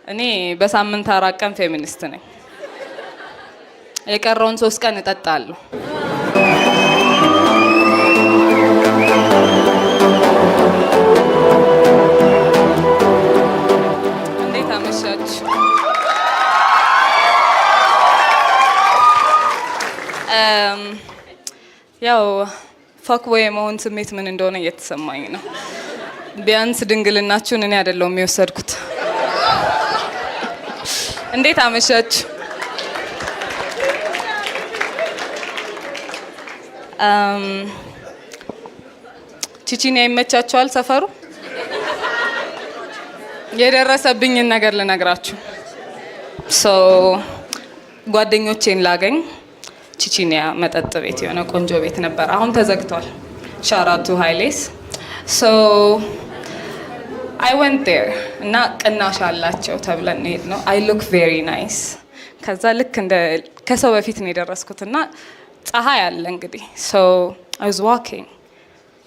እኔ በሳምንት 4 ቀን ፌሚኒስት ነኝ። የቀረውን 3 ቀን እጠጣለሁ። እንዴት አመሻችሁ? ያው ፋክቦይ የመሆን ስሜት ምን እንደሆነ እየተሰማኝ ነው። ቢያንስ ድንግልናችሁን እኔ አይደለሁም የወሰድኩት። እንዴት አመሻችሁ? ቺቺኒያ ይመቻችኋል? ሰፈሩ የደረሰብኝን ነገር ልነግራችሁ። ጓደኞቼን ላገኝ ቺቺኒያ መጠጥ ቤት የሆነ ቆንጆ ቤት ነበር፣ አሁን ተዘግቷል። ሻራቱ ሃይሌስ I went there እና ቅናሽ አላቸው ተብለን ሄድ ነው። I look very nice። ከዛ ልክ እንደ ከሰው በፊት ነው የደረስኩት እና ፀሐይ አለ እንግዲህ I was walking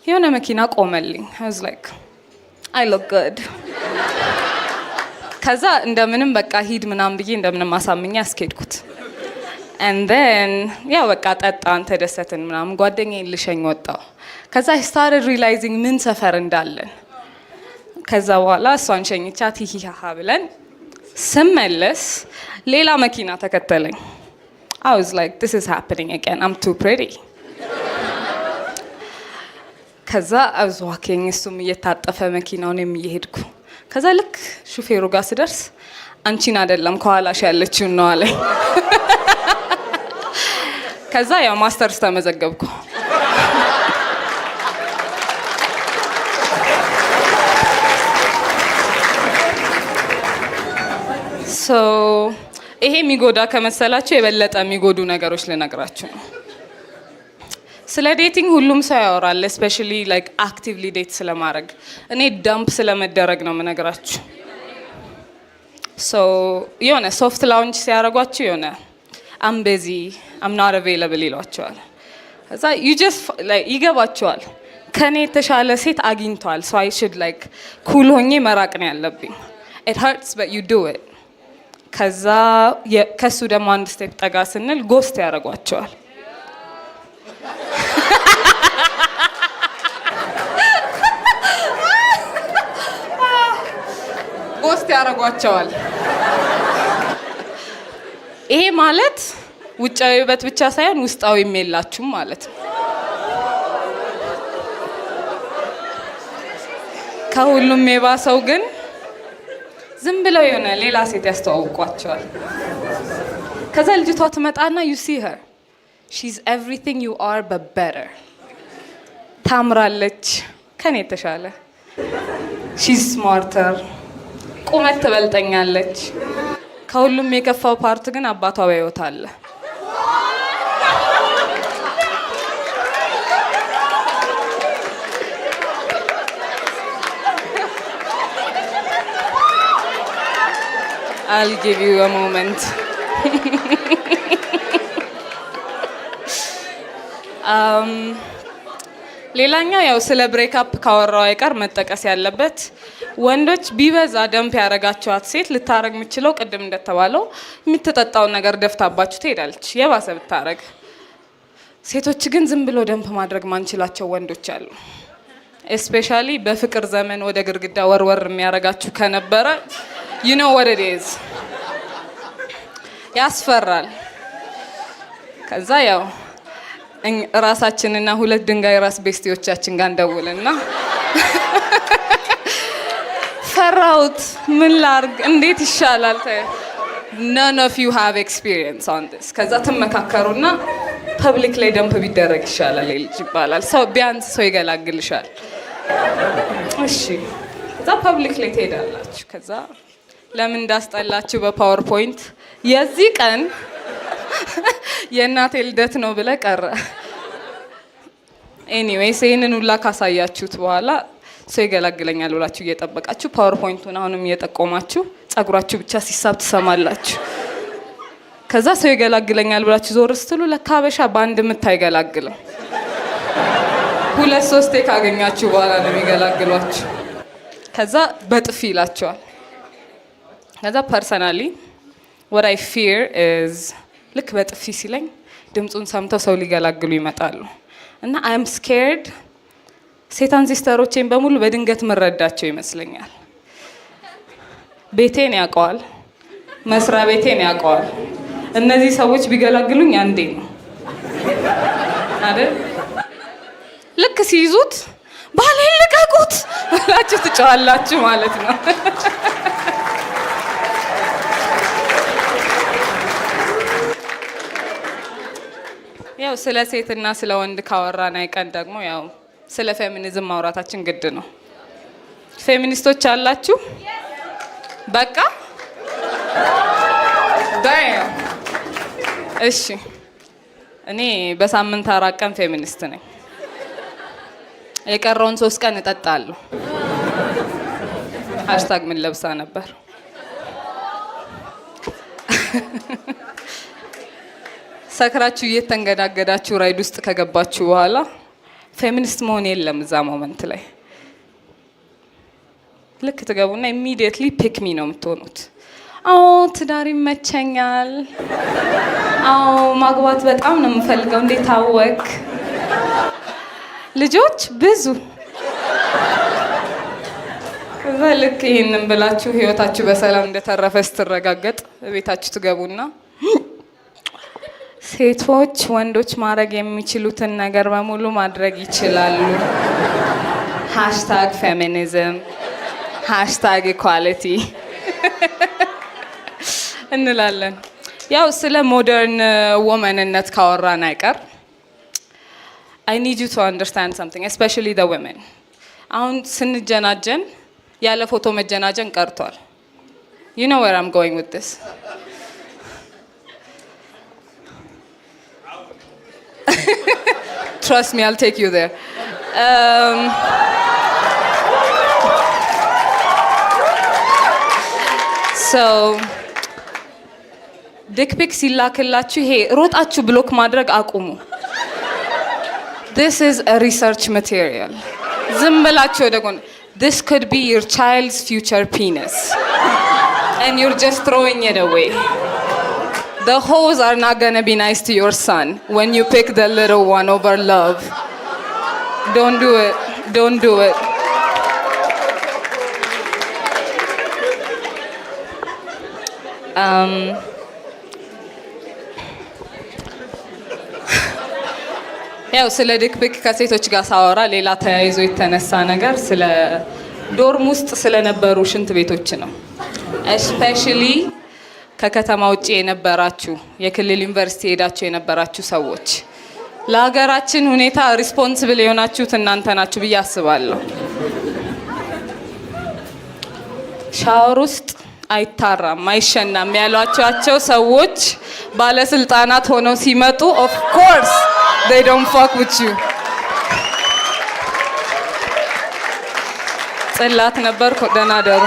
የሆነ መኪና ቆመልኝ። I was like I look good። ከዛ እንደምንም በቃ ሂድ ምናምን ብዬ እንደምንም አሳምኜ አስኬድኩት። and then ያው በቃ ጠጣን ተደሰትን ምናምን ጓደኛዬን ልሸኝ ወጣሁ። ከዛ I started realizing ምን ሰፈር እንዳለን። ከዛ በኋላ እሷን ሸኝቻት ሂሂሃ ብለን ስመለስ ሌላ መኪና ተከተለኝ። I was like this is happening again, I'm too pretty። ከዛ I was walking እሱም እየታጠፈ መኪናውን እየሄድኩ ከዛ ልክ ሹፌሩ ጋር ስደርስ አንቺን አይደለም ከኋላሽ ያለችው ነው አለኝ። ከዛ ያው ማስተርስ ተመዘገብኩ። ይሄ የሚጎዳ ከመሰላችሁ የበለጠ የሚጎዱ ነገሮች ልነግራችሁ ነው። ስለ ዴቲንግ ሁሉም ሰው ያወራል፣ ስፔሻሊ ላይክ አክቲቭሊ ዴት ስለማድረግ። እኔ ዳምፕ ስለመደረግ ነው የምነግራችሁ። የሆነ ሶፍት ላውንጅ ሲያደርጓችሁ የሆነ አም ቤዚ አም ናት አቬይለብል ይሏቸዋል። ከዛ ይገባቸዋል ከኔ የተሻለ ሴት አግኝቷል። አይ ሹድ ላይክ ኩል ሆኜ መራቅ ነው ያለብኝ። it hurts but you do it። ከዛ ከሱ ደግሞ አንድ ስቴፕ ጠጋ ስንል ጎስት ያደርጓቸዋል። ጎስት ያደርጓቸዋል። ይሄ ማለት ውጫዊ ውበት ብቻ ሳይሆን ውስጣዊ የላችሁም ማለት ነው። ከሁሉም የባሰው ግን ዝም ብለው የሆነ ሌላ ሴት ያስተዋውቋቸዋል። ከዛ ልጅቷ ትመጣና you see her she's everything you are but better። ታምራለች ከኔ የተሻለ። she's smarter ቁመት ትበልጠኛለች። ከሁሉም የከፋው ፓርት ግን አባቷ በሕይወት አለ። I'll give you a moment። ሌላኛው ያው ስለ ብሬክአፕ ካወራው አይቀር መጠቀስ ያለበት ወንዶች ቢበዛ ደምፕ ያረጋቸዋት ሴት ልታረግ የምችለው ቅድም እንደተባለው የምትጠጣውን ነገር ደፍታባችሁ ትሄዳለች የባሰ ብታረግ። ሴቶች ግን ዝም ብሎ ደምፕ ማድረግ ማንችላቸው ወንዶች አሉ። ስፔሻሊ በፍቅር ዘመን ወደ ግድግዳ ወርወር የሚያረጋችሁ ከነበረ you know what it is። ያስፈራል። ከዛ ያው ራሳችንና 2 ድንጋይ ራስ ቤስቲዎቻችን ጋር እንደውልና ፈራውት ምን ላርግ እንዴት ይሻላል? none of you have experience on this። ከዛ ተመካከሩና ፐብሊክ ላይ ደምፕ ቢደረግ ይሻላል ይባላል። ሰው ቢያንስ ሰው ይገላግልሻል። እሺ ከዛ ፐብሊክ ላይ ትሄዳላችሁ። ከዛ ለምን እንዳስጠላችሁ በፓወርፖይንት የዚህ ቀን የእናቴ ልደት ነው ብለ ቀረ። ኤኒዌይስ ይሄንን ሁላ ካሳያችሁት በኋላ ሰው ይገላግለኛል ብላችሁ እየጠበቃችሁ ፓወርፖይንቱን አሁንም እየጠቆማችሁ ጸጉራችሁ ብቻ ሲሳብ ትሰማላችሁ። ከዛ ሰው ይገላግለኛል ብላችሁ ዞር ስትሉ ለካ ሀበሻ ባንድ የምታይገላግለው 2-3 ካገኛችሁ በኋላ ነው የሚገላግሏችሁ። ከዛ በጥፊ ይላቸዋል። ከዛ ፐርሰናሊ what I fear is ልክ በጥፊ ሲለኝ ድምፁን ሰምተው ሰው ሊገላግሉ ይመጣሉ እና I'm scared ሴታን ሲስተሮቼን በሙሉ በድንገት መረዳቸው ይመስለኛል። ቤቴን ያውቀዋል፣ መስሪያ ቤቴን ያውቀዋል። እነዚህ ሰዎች ቢገላግሉኝ አንዴ ነው አይደል? ልክ ሲይዙት ባሌን ልቀቁት ብላችሁ ትጨዋላችሁ ማለት ነው። ያው ስለ ሴትና ስለ ወንድ ካወራን አይቀን ደግሞ ያው ስለ ፌሚኒዝም ማውራታችን ግድ ነው። ፌሚኒስቶች አላችሁ? በቃ ዳም እሺ፣ እኔ በሳምንት 4 ቀን ፌሚኒስት ነኝ። የቀረውን 3 ቀን እጠጣለሁ። ሃሽታግ ምን ለብሳ ነበር? ሰክራችሁ እየተንገዳገዳችሁ ራይድ ውስጥ ከገባችሁ በኋላ ፌሚኒስት መሆን የለም እዛ ሞመንት ላይ። ልክ ትገቡና ኢሚዲየትሊ ፒክ ሚ ነው የምትሆኑት። አዎ ትዳር ይመቸኛል፣ አዎ ማግባት በጣም ነው የምፈልገው፣ እንዴት አወቅ? ልጆች ብዙ። ከዛ ልክ ይሄንን ብላችሁ ህይወታችሁ በሰላም እንደተረፈ ስትረጋገጥ ቤታችሁ ትገቡና ሴቶች ወንዶች ማድረግ የሚችሉትን ነገር በሙሉ ማድረግ ይችላሉ። ሃሽታግ ፌሚኒዝም፣ ሃሽታግ ኢኳሊቲ እንላለን። ያው ስለ ሞደርን ወመንነት ካወራን አይቀር I need you to understand something, especially the women. አሁን ስንጀናጀን ያለ ፎቶ መጀናጀን ቀርቷል። You know where I'm going with this? Trust me, I'll take you there. So ዲክ ፒክ ሲላክላችሁ ይሄ ሮጣችሁ ብሎክ ማድረግ አቁሙ። This is a research material. ዝም ብላችሁ ወደ ጎን This could be your child's future penis and you're just throwing it away. The hoes are not gonna be nice to your son when you pick the little one over love. Don't do it. Don't do it. ያው ስለ ዲክ ፒክ ከሴቶች ጋር ሳወራ ሌላ ተያይዞ የተነሳ ነገር ስለ ዶርም ውስጥ ስለነበሩ ሽንት ቤቶች ነው። especially ከከተማ ውጪ የነበራችሁ የክልል ዩኒቨርሲቲ ሄዳችሁ የነበራችሁ ሰዎች ለሀገራችን ሁኔታ ሪስፖንሲብል የሆናችሁት እናንተ ናችሁ ብዬ አስባለሁ። ሻወር ውስጥ አይታራም አይሸናም ያሏቸው ሰዎች ባለስልጣናት ሆነው ሲመጡ of course they don't fuck with you. ጽላት ነበር ደህና ደሩ